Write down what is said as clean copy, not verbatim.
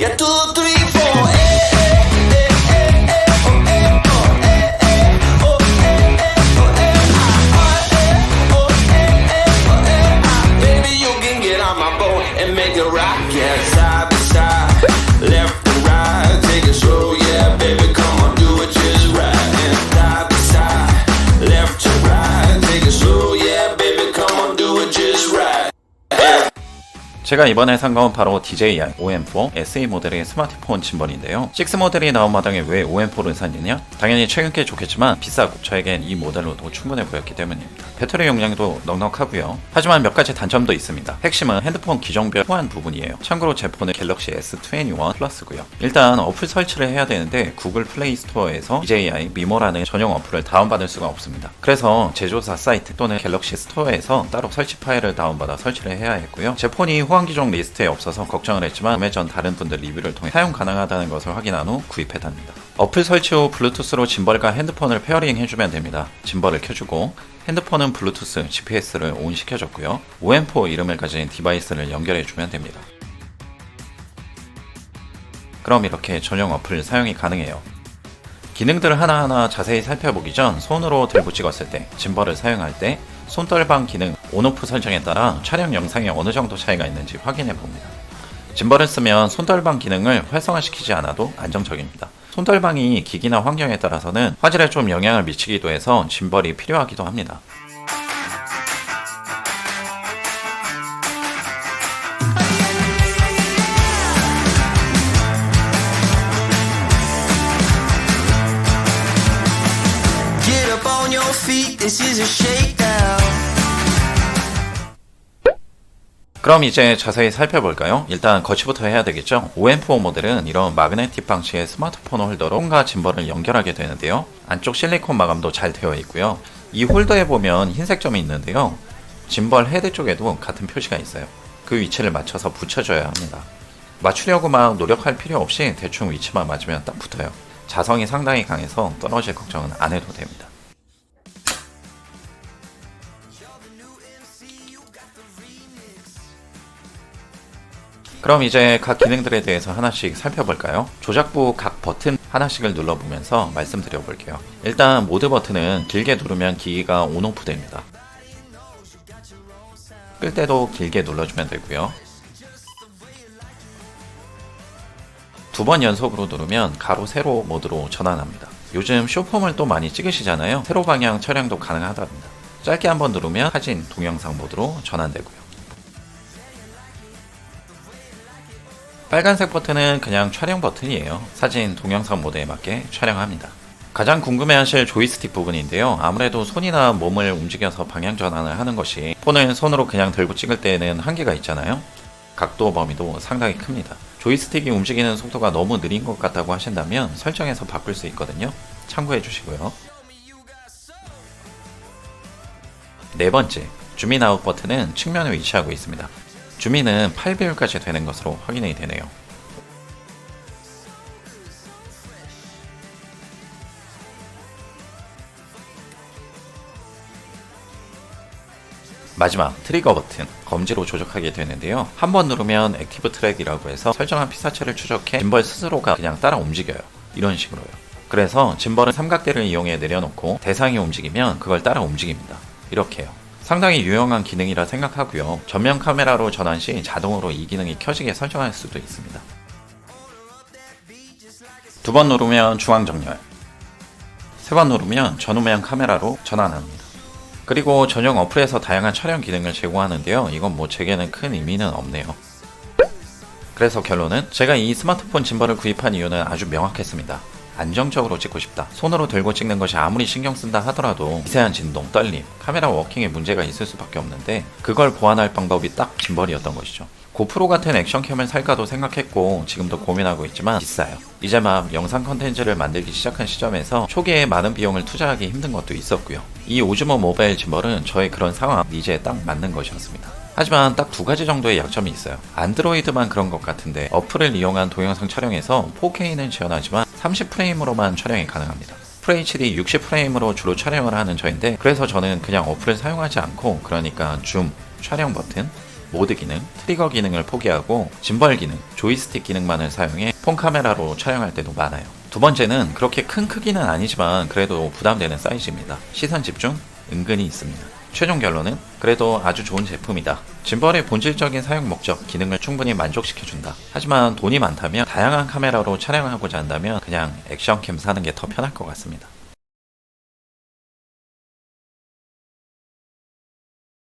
Yeah, 2, 3, 4. Baby, you can get on my boat and make it rock. Yeah, side by side, left and right, take it slow. Yeah, baby, come on, do it just right. And side by side, left to right, take it slow. Yeah, baby, come on, do it just right. 제가 이번에 산 건 바로 DJI OM4 SE 모델의 스마트폰 짐벌인데요. 6 모델이 나온 마당에 왜 OM4를 샀느냐? 당연히 최근 게 좋겠지만 비싸고 저에겐 이 모델로도 충분해 보였기 때문입니다. 배터리 용량도 넉넉하고요. 하지만 몇 가지 단점도 있습니다. 핵심은 핸드폰 기종별 호환 부분이에요. 참고로 제 폰은 갤럭시 S21 플러스고요. 일단 어플 설치를 해야 되는데 구글 플레이 스토어에서 DJI 미모라는 전용 어플을 다운받을 수가 없습니다. 그래서 제조사 사이트 또는 갤럭시 스토어에서 따로 설치 파일을 다운받아 설치를 해야 했고요. 제 폰이 호환 기종 리스트에 없어서 걱정을 했지만 구매 전 다른 분들 리뷰를 통해 사용 가능하다는 것을 확인한 후 구입했답니다. 어플 설치 후 블루투스로 짐벌과 핸드폰을 페어링 해주면 됩니다. 짐벌을 켜주고 핸드폰은 블루투스, GPS를 온 시켜줬고요. OM4 이름을 가진 디바이스를 연결해주면 됩니다. 그럼 이렇게 전용 어플 사용이 가능해요. 기능들을 하나하나 자세히 살펴보기 전 손으로 들고 찍었을 때, 짐벌을 사용할 때 손떨방 기능 온오프 설정에 따라 촬영 영상에 어느 정도 차이가 있는지 확인해 봅니다. 짐벌을 쓰면 손떨방 기능을 활성화시키지 않아도 안정적입니다. 손떨방이 기기나 환경에 따라서는 화질에 좀 영향을 미치기도 해서 짐벌이 필요하기도 합니다. Get up on your feet, this is a shakedown. 그럼 이제 자세히 살펴볼까요? 일단 거치부터 해야 되겠죠? OM4 모델은 이런 마그네틱 방식의 스마트폰 홀더로 폰과 짐벌을 연결하게 되는데요. 안쪽 실리콘 마감도 잘 되어 있고요. 이 홀더에 보면 흰색 점이 있는데요. 짐벌 헤드 쪽에도 같은 표시가 있어요. 그 위치를 맞춰서 붙여줘야 합니다. 맞추려고 막 노력할 필요 없이 대충 위치만 맞으면 딱 붙어요. 자성이 상당히 강해서 떨어질 걱정은 안 해도 됩니다. 그럼 이제 각 기능들에 대해서 하나씩 살펴볼까요? 조작부 각 버튼 하나씩을 눌러보면서 말씀드려 볼게요. 일단 모드 버튼은 길게 누르면 기기가 온오프 됩니다. 끌 때도 길게 눌러주면 되고요. 2번 연속으로 누르면 가로 세로 모드로 전환합니다. 요즘 쇼폼을 또 많이 찍으시잖아요. 세로 방향 촬영도 가능하답니다. 짧게 한번 누르면 사진, 동영상 모드로 전환되고요. 빨간색 버튼은 그냥 촬영 버튼이에요. 사진, 동영상 모드에 맞게 촬영합니다. 가장 궁금해하실 조이스틱 부분인데요. 아무래도 손이나 몸을 움직여서 방향 전환을 하는 것이 폰을 손으로 그냥 들고 찍을 때에는 한계가 있잖아요. 각도 범위도 상당히 큽니다. 조이스틱이 움직이는 속도가 너무 느린 것 같다고 하신다면 설정에서 바꿀 수 있거든요. 참고해 주시고요. 네 번째, 줌인 아웃 버튼은 측면에 위치하고 있습니다. 줌인은 8배율까지 되는 것으로 확인이 되네요. 마지막 트리거 버튼, 검지로 조작하게 되는데요. 한번 누르면 액티브 트랙이라고 해서 설정한 피사체를 추적해 짐벌 스스로가 그냥 따라 움직여요. 이런 식으로요. 그래서 짐벌은 삼각대를 이용해 내려놓고 대상이 움직이면 그걸 따라 움직입니다. 이렇게요. 상당히 유용한 기능이라 생각하고요. 전면 카메라로 전환 시 자동으로 이 기능이 켜지게 설정할 수도 있습니다. 2번 누르면 중앙 정렬, 3번 누르면 전후면 카메라로 전환합니다. 그리고 전용 어플에서 다양한 촬영 기능을 제공하는데요. 이건 뭐 제게는 큰 의미는 없네요. 그래서 결론은 제가 이 스마트폰 짐벌을 구입한 이유는 아주 명확했습니다. 안정적으로 찍고 싶다. 손으로 들고 찍는 것이 아무리 신경 쓴다 하더라도 미세한 진동, 떨림, 카메라 워킹에 문제가 있을 수밖에 없는데 그걸 보완할 방법이 딱 짐벌이었던 것이죠. 고프로 같은 액션캠을 살까도 생각했고 지금도 고민하고 있지만 비싸요. 이제 막 영상 컨텐츠를 만들기 시작한 시점에서 초기에 많은 비용을 투자하기 힘든 것도 있었고요. 이 오즈모 모바일 짐벌은 저의 그런 상황, 니즈에 딱 맞는 것이었습니다. 하지만 딱 2가지 정도의 약점이 있어요. 안드로이드만 그런 것 같은데 어플을 이용한 동영상 촬영에서 4K는 지원하지만 30프레임으로만 촬영이 가능합니다. FHD 60프레임으로 주로 촬영을 하는 저인데 그래서 저는 그냥 어플을 사용하지 않고 그러니까 줌, 촬영 버튼, 모드 기능, 트리거 기능을 포기하고 짐벌 기능, 조이스틱 기능만을 사용해 폰 카메라로 촬영할 때도 많아요. 두 번째는 그렇게 큰 크기는 아니지만 그래도 부담되는 사이즈입니다. 시선 집중 은근히 있습니다. 최종 결론은 그래도 아주 좋은 제품이다. 짐벌의 본질적인 사용 목적, 기능을 충분히 만족시켜준다. 하지만 돈이 많다면 다양한 카메라로 촬영하고자 한다면 그냥 액션캠 사는 게 더 편할 것 같습니다.